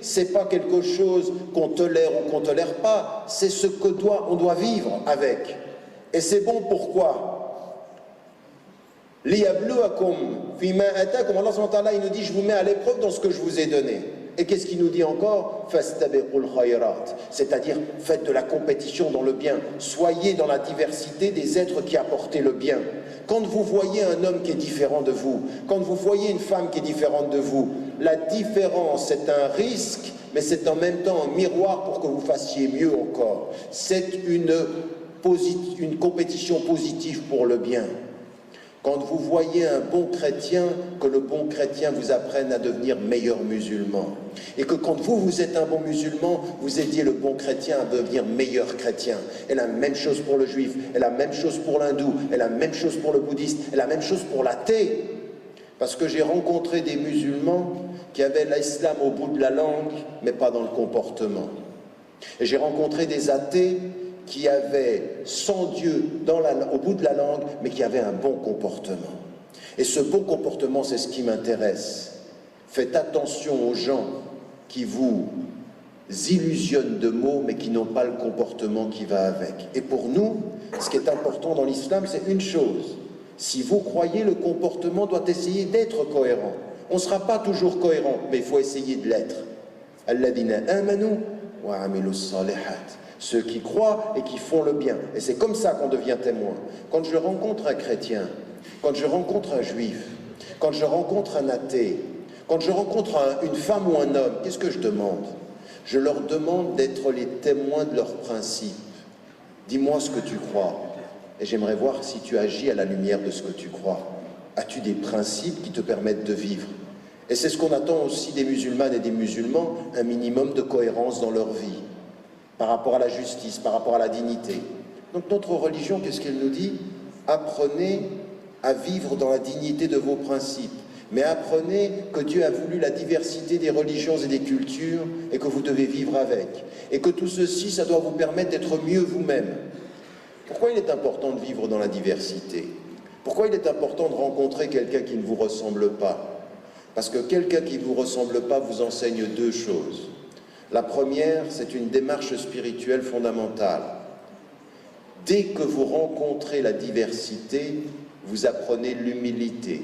c'est pas quelque chose qu'on tolère ou qu'on tolère pas, c'est ce que on doit vivre avec. Et c'est bon pourquoi? Liyabluwakum fima atakum. Allah subhanahu wa ta'ala, il nous dit, je vous mets à l'épreuve dans ce que je vous ai donné. Et qu'est-ce qu'il nous dit encore? Fastabiqul khayrat, c'est-à-dire faites de la compétition dans le bien, soyez dans la diversité des êtres qui apportent le bien. Quand vous voyez un homme qui est différent de vous, quand vous voyez une femme qui est différente de vous, la différence c'est un risque, mais c'est en même temps un miroir pour que vous fassiez mieux encore. C'est une compétition positive pour le bien. Quand vous voyez un bon chrétien, que le bon chrétien vous apprenne à devenir meilleur musulman. Et que quand vous êtes un bon musulman, vous aidiez le bon chrétien à devenir meilleur chrétien. Et la même chose pour le juif, et la même chose pour l'hindou, et la même chose pour le bouddhiste, et la même chose pour l'athée. Parce que j'ai rencontré des musulmans qui avaient l'islam au bout de la langue, mais pas dans le comportement. Et j'ai rencontré des athées qui avaient sans Dieu au bout de la langue, mais qui avaient un bon comportement. Et ce bon comportement, c'est ce qui m'intéresse. Faites attention aux gens qui vous illusionnent de mots, mais qui n'ont pas le comportement qui va avec. Et pour nous, ce qui est important dans l'islam, c'est une chose. Si vous croyez, le comportement doit essayer d'être cohérent. On ne sera pas toujours cohérent, mais il faut essayer de l'être. Alladina amanu wa amilus salihat. Ceux qui croient et qui font le bien. Et c'est comme ça qu'on devient témoin. Quand je rencontre un chrétien, quand je rencontre un juif, quand je rencontre un athée, quand je rencontre une femme ou un homme, qu'est-ce que je demande? Je leur demande d'être les témoins de leurs principes. Dis-moi ce que tu crois, et j'aimerais voir si tu agis à la lumière de ce que tu crois. As-tu des principes qui te permettent de vivre? Et c'est ce qu'on attend aussi des musulmanes et des musulmans, un minimum de cohérence dans leur vie. Par rapport à la justice, par rapport à la dignité. Donc notre religion, qu'est-ce qu'elle nous dit? Apprenez à vivre dans la dignité de vos principes, mais apprenez que Dieu a voulu la diversité des religions et des cultures et que vous devez vivre avec. Et que tout ceci, ça doit vous permettre d'être mieux vous-même. Pourquoi il est important de vivre dans la diversité? Pourquoi il est important de rencontrer quelqu'un qui ne vous ressemble pas? Parce que quelqu'un qui ne vous ressemble pas vous enseigne deux choses. La première, c'est une démarche spirituelle fondamentale. Dès que vous rencontrez la diversité, vous apprenez l'humilité.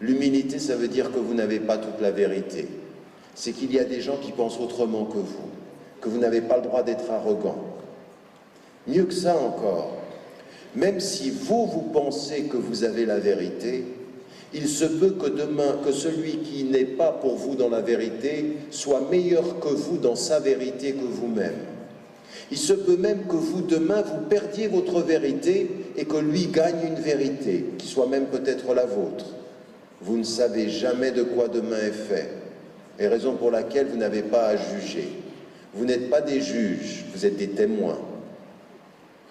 L'humilité, ça veut dire que vous n'avez pas toute la vérité. C'est qu'il y a des gens qui pensent autrement que vous n'avez pas le droit d'être arrogant. Mieux que ça encore, même si vous pensez que vous avez la vérité, il se peut que demain, que celui qui n'est pas pour vous dans la vérité soit meilleur que vous dans sa vérité que vous-même. Il se peut même que vous, demain, vous perdiez votre vérité et que lui gagne une vérité, qui soit même peut-être la vôtre. Vous ne savez jamais de quoi demain est fait, et raison pour laquelle vous n'avez pas à juger. Vous n'êtes pas des juges, vous êtes des témoins.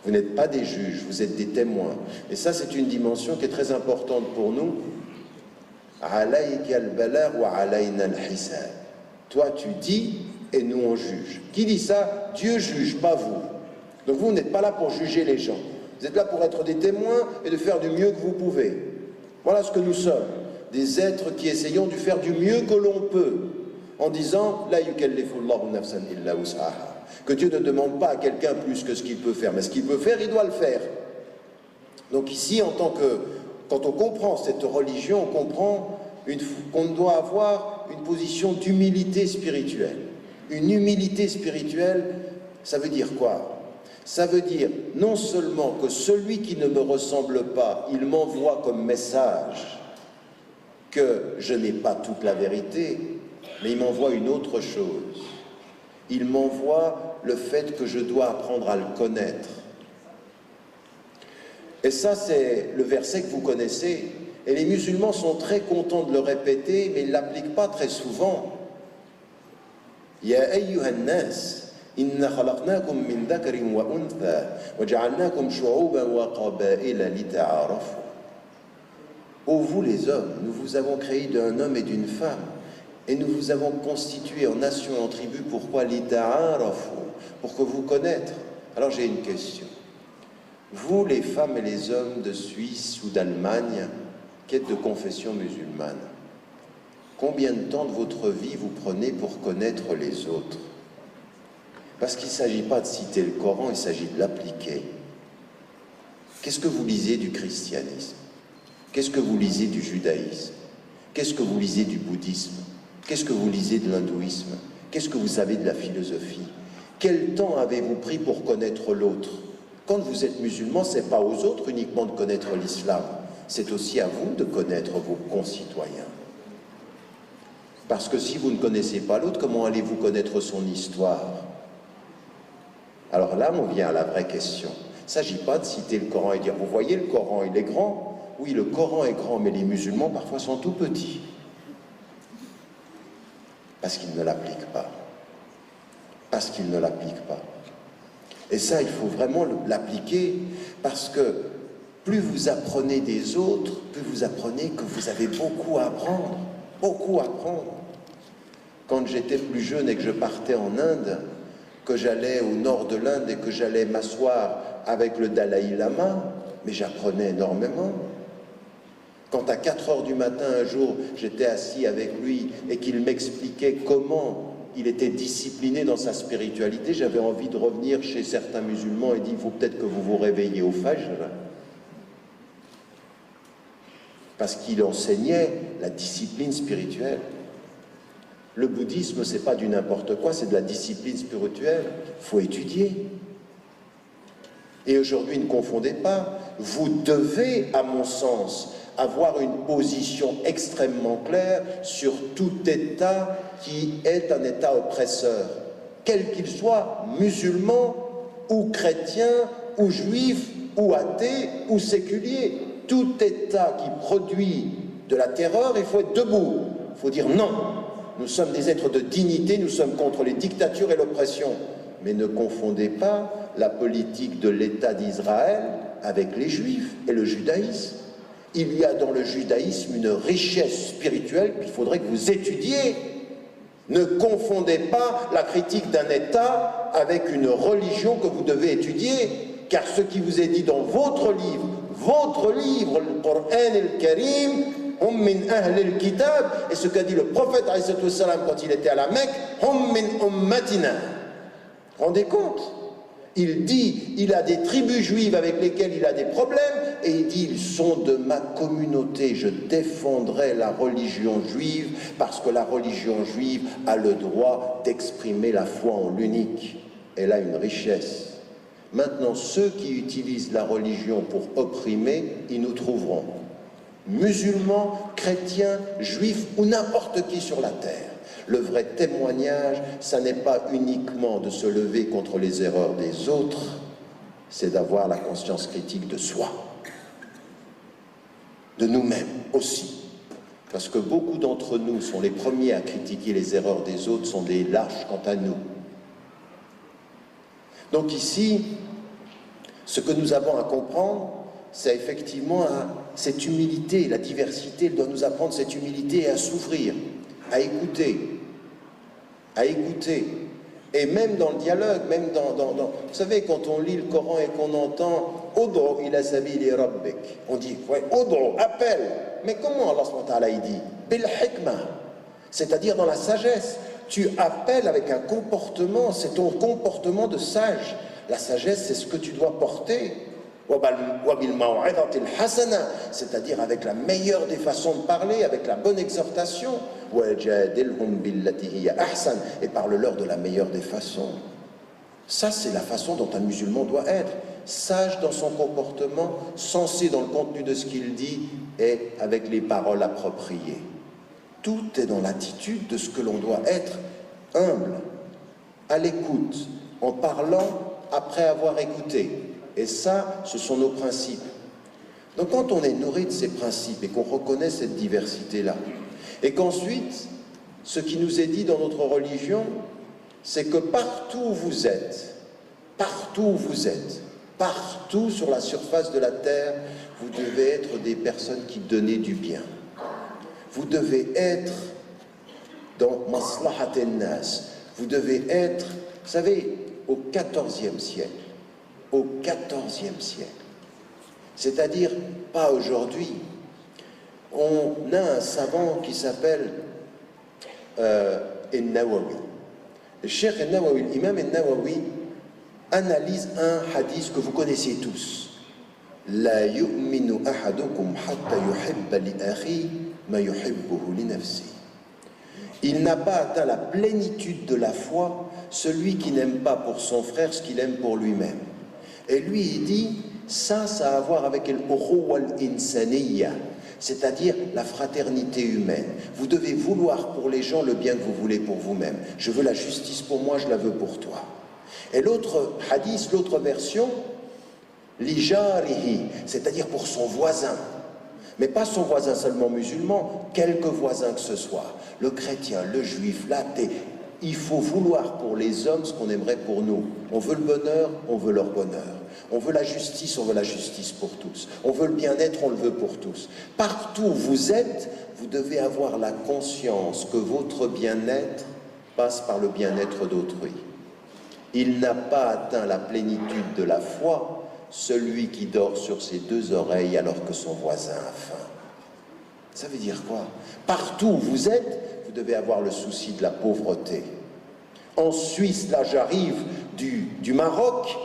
Vous n'êtes pas des juges, vous êtes des témoins. Et ça, c'est une dimension qui est très importante pour nous. Toi tu dis et nous on juge. Qui dit ça? Dieu juge, pas vous. Donc vous n'êtes pas là pour juger les gens. Vous êtes là pour être des témoins et de faire du mieux que vous pouvez. Voilà ce que nous sommes. Des êtres qui essayons de faire du mieux que l'on peut. En disant La yukallifullahu nafsan illa wus'aha. Que Dieu ne demande pas à quelqu'un plus que ce qu'il peut faire. Mais ce qu'il peut faire, il doit le faire. Donc ici, quand on comprend cette religion, on comprend qu'on doit avoir une position d'humilité spirituelle. Une humilité spirituelle, ça veut dire quoi? Ça veut dire non seulement que celui qui ne me ressemble pas, il m'envoie comme message que je n'ai pas toute la vérité, mais il m'envoie une autre chose. Il m'envoie le fait que je dois apprendre à le connaître. Et ça, c'est le verset que vous connaissez. Et les musulmans sont très contents de le répéter, mais ils ne l'appliquent pas très souvent. Ya ayyuhan nas, inna khalaqnakum min dhakarin wa untha, wa ja'alnakum shu'uban wa qaba'ila lita'arafu. Ô vous les hommes, nous vous avons créé d'un homme et d'une femme, et nous vous avons constitué en nations et en tribus. Pourquoi lita'arafu? Pour que vous connaître. Alors j'ai une question. Vous, les femmes et les hommes de Suisse ou d'Allemagne, qui êtes de confession musulmane, combien de temps de votre vie vous prenez pour connaître les autres? Parce qu'il ne s'agit pas de citer le Coran, il s'agit de l'appliquer. Qu'est-ce que vous lisez du christianisme? Qu'est-ce que vous lisez du judaïsme? Qu'est-ce que vous lisez du bouddhisme? Qu'est-ce que vous lisez de l'hindouisme? Qu'est-ce que vous savez de la philosophie? Quel temps avez-vous pris pour connaître l'autre? Quand vous êtes musulman, ce n'est pas aux autres uniquement de connaître l'islam, c'est aussi à vous de connaître vos concitoyens. Parce que si vous ne connaissez pas l'autre, comment allez-vous connaître son histoire? Alors là, on vient à la vraie question. Il ne s'agit pas de citer le Coran et dire, vous voyez, le Coran, il est grand. Oui, le Coran est grand, mais les musulmans, parfois, sont tout petits. Parce qu'ils ne l'appliquent pas. Parce qu'ils ne l'appliquent pas. Et ça, il faut vraiment l'appliquer, parce que plus vous apprenez des autres, plus vous apprenez que vous avez beaucoup à apprendre. Beaucoup à apprendre. Quand j'étais plus jeune et que je partais en Inde, que j'allais au nord de l'Inde et que j'allais m'asseoir avec le Dalai Lama, mais j'apprenais énormément. Quand à 4 heures du matin, un jour, j'étais assis avec lui et qu'il m'expliquait comment il était discipliné dans sa spiritualité, j'avais envie de revenir chez certains musulmans et dire, il faut peut-être que vous vous réveillez au Fajr. Parce qu'il enseignait la discipline spirituelle. Le bouddhisme, c'est pas du n'importe quoi, c'est de la discipline spirituelle. Il faut étudier. Et aujourd'hui, ne confondez pas, vous devez, à mon sens, avoir une position extrêmement claire sur tout État qui est un État oppresseur, quel qu'il soit, musulman ou chrétien ou juif ou athée ou séculier. Tout État qui produit de la terreur, il faut être debout. Il faut dire non. Nous sommes des êtres de dignité, nous sommes contre les dictatures et l'oppression. Mais ne confondez pas la politique de l'État d'Israël avec les Juifs et le judaïsme. Il y a dans le judaïsme une richesse spirituelle qu'il faudrait que vous étudiez. Ne confondez pas la critique d'un État avec une religion que vous devez étudier, car ce qui vous est dit dans votre livre, le Coran al-Karim, hum min ahl al-kitab, et ce qu'a dit le prophète quand il était à la Mecque, hum min ummatina. Rendez compte? Il dit, il a des tribus juives avec lesquelles il a des problèmes, et il dit, ils sont de ma communauté, je défendrai la religion juive, parce que la religion juive a le droit d'exprimer la foi en l'unique. Elle a une richesse. Maintenant, ceux qui utilisent la religion pour opprimer, ils nous trouveront. Musulmans, chrétiens, juifs ou n'importe qui sur la terre. Le vrai témoignage, ça n'est pas uniquement de se lever contre les erreurs des autres, c'est d'avoir la conscience critique de soi, de nous-mêmes aussi. Parce que beaucoup d'entre nous sont les premiers à critiquer les erreurs des autres, sont des lâches quant à nous. Donc ici, ce que nous avons à comprendre, c'est effectivement cette humilité, la diversité, elle doit nous apprendre cette humilité et à s'ouvrir, à écouter. Et même dans le dialogue, même vous savez, quand on lit le Coran et qu'on entend « Ud'u ila sabili rabbik », on dit ouais, « Ud'u », appelle. Mais comment Allah subhanahu wa ta'ala il dit « Bil hikmah », c'est-à-dire dans la sagesse. Tu appelles avec un comportement, c'est ton comportement de sage. La sagesse, c'est ce que tu dois porter. C'est-à-dire avec la meilleure des façons de parler, avec la bonne exhortation. Et parle-leur de la meilleure des façons. Ça, c'est la façon dont un musulman doit être. Sage dans son comportement, sensé dans le contenu de ce qu'il dit et avec les paroles appropriées. Tout est dans l'attitude de ce que l'on doit être, humble, à l'écoute, en parlant après avoir écouté. Et ça, ce sont nos principes. Donc quand on est nourri de ces principes et qu'on reconnaît cette diversité-là, et qu'ensuite, ce qui nous est dit dans notre religion, c'est que partout où vous êtes, partout sur la surface de la terre, vous devez être des personnes qui donnent du bien. Vous devez être dans maslahat al-nas. Vous devez être, vous savez, au XIVe siècle. Au XIVe siècle. C'est-à-dire, pas aujourd'hui. On a un savant qui s'appelle Nawawi. Le Cheikh Nawawi, l'imam Nawawi, analyse un hadith que vous connaissez tous. La yu'minu ahadukum hatta yuhibba li akhi ma yuhibbuhu li nafsi. Il n'a pas atteint la plénitude de la foi celui qui n'aime pas pour son frère ce qu'il aime pour lui-même. Et lui, il dit, ça a à voir avec al-ukhuwa al-insaniyya, c'est-à-dire la fraternité humaine. Vous devez vouloir pour les gens le bien que vous voulez pour vous-même. Je veux la justice pour moi, je la veux pour toi. Et l'autre hadith, l'autre version, li jarihi, c'est-à-dire pour son voisin. Mais pas son voisin seulement musulman, quelque voisin que ce soit. Le chrétien, le juif, l'athée. Il faut vouloir pour les hommes ce qu'on aimerait pour nous. On veut le bonheur, on veut leur bonheur. On veut la justice, on veut la justice pour tous. On veut le bien-être, on le veut pour tous. Partout où vous êtes, vous devez avoir la conscience que votre bien-être passe par le bien-être d'autrui. Il n'a pas atteint la plénitude de la foi celui qui dort sur ses deux oreilles alors que son voisin a faim. Ça veut dire quoi? Partout où vous êtes, vous devez avoir le souci de la pauvreté. En Suisse, là j'arrive du Maroc,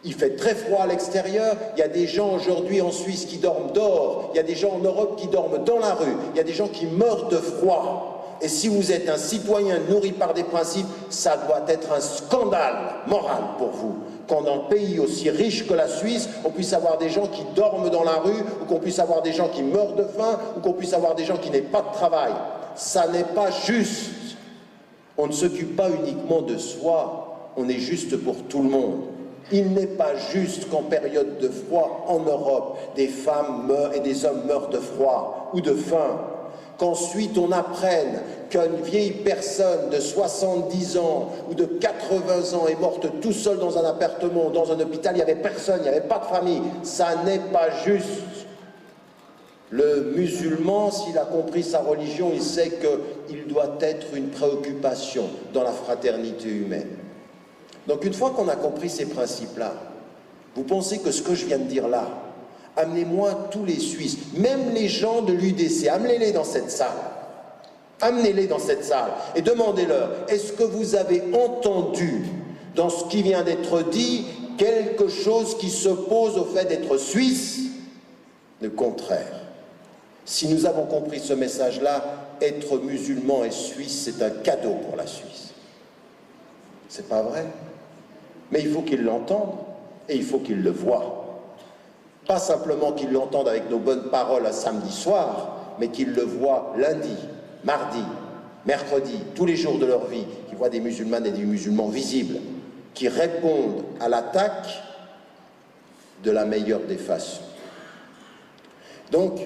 il fait très froid à l'extérieur, il y a des gens aujourd'hui en Suisse qui dorment dehors, il y a des gens en Europe qui dorment dans la rue, il y a des gens qui meurent de froid. Et si vous êtes un citoyen nourri par des principes, ça doit être un scandale moral pour vous. Qu'en un pays aussi riche que la Suisse, on puisse avoir des gens qui dorment dans la rue, ou qu'on puisse avoir des gens qui meurent de faim, ou qu'on puisse avoir des gens qui n'aient pas de travail. Ça n'est pas juste. On ne s'occupe pas uniquement de soi, on est juste pour tout le monde. Il n'est pas juste qu'en période de froid, en Europe, des femmes meurent et des hommes meurent de froid ou de faim. Qu'ensuite on apprenne qu'une vieille personne de 70 ans ou de 80 ans est morte tout seul dans un appartement, dans un hôpital, il n'y avait personne, il n'y avait pas de famille. Ça n'est pas juste. Le musulman, s'il a compris sa religion, il sait qu'il doit être une préoccupation dans la fraternité humaine. Donc une fois qu'on a compris ces principes-là, vous pensez que ce que je viens de dire là, amenez-moi tous les Suisses, même les gens de l'UDC, amenez-les dans cette salle. Amenez-les dans cette salle et demandez-leur, est-ce que vous avez entendu dans ce qui vient d'être dit quelque chose qui s'oppose au fait d'être suisse? Le contraire. Si nous avons compris ce message-là, être musulman et suisse, c'est un cadeau pour la Suisse. C'est pas vrai? Mais il faut qu'ils l'entendent et il faut qu'ils le voient. Pas simplement qu'ils l'entendent avec nos bonnes paroles un samedi soir, mais qu'ils le voient lundi, mardi, mercredi, tous les jours de leur vie, qu'ils voient des musulmanes et des musulmans visibles, qui répondent à l'attaque de la meilleure des façons. Donc,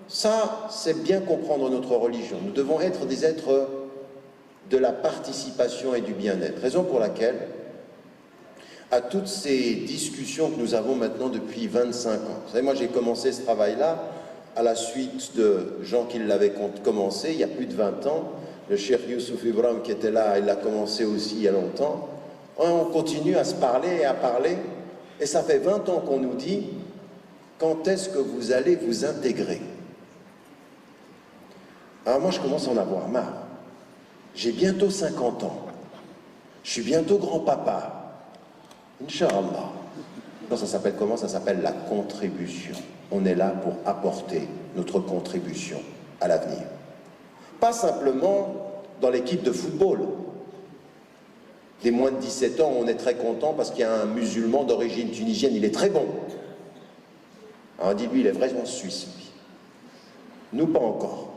ça, c'est bien comprendre notre religion. Nous devons être des êtres de la participation et du bien-être. Raison pour laquelle, à toutes ces discussions que nous avons maintenant depuis 25 ans. Vous savez, moi j'ai commencé ce travail-là à la suite de gens qui l'avaient commencé il y a plus de 20 ans. Le Cheikh Youssouf Ibrahim qui était là, il l'a commencé aussi il y a longtemps. On continue à se parler et à parler. Et ça fait 20 ans qu'on nous dit, quand est-ce que vous allez vous intégrer? Alors moi je commence à en avoir marre. J'ai bientôt 50 ans. Je suis bientôt grand-papa. Inch'Allah. Ça s'appelle comment? Ça s'appelle la contribution. On est là pour apporter notre contribution à l'avenir. Pas simplement dans l'équipe de football. Des moins de 17 ans, on est très content parce qu'il y a un musulman d'origine tunisienne, il est très bon. Alors on dit, lui, il est vraiment suisse. Lui. Nous, pas encore.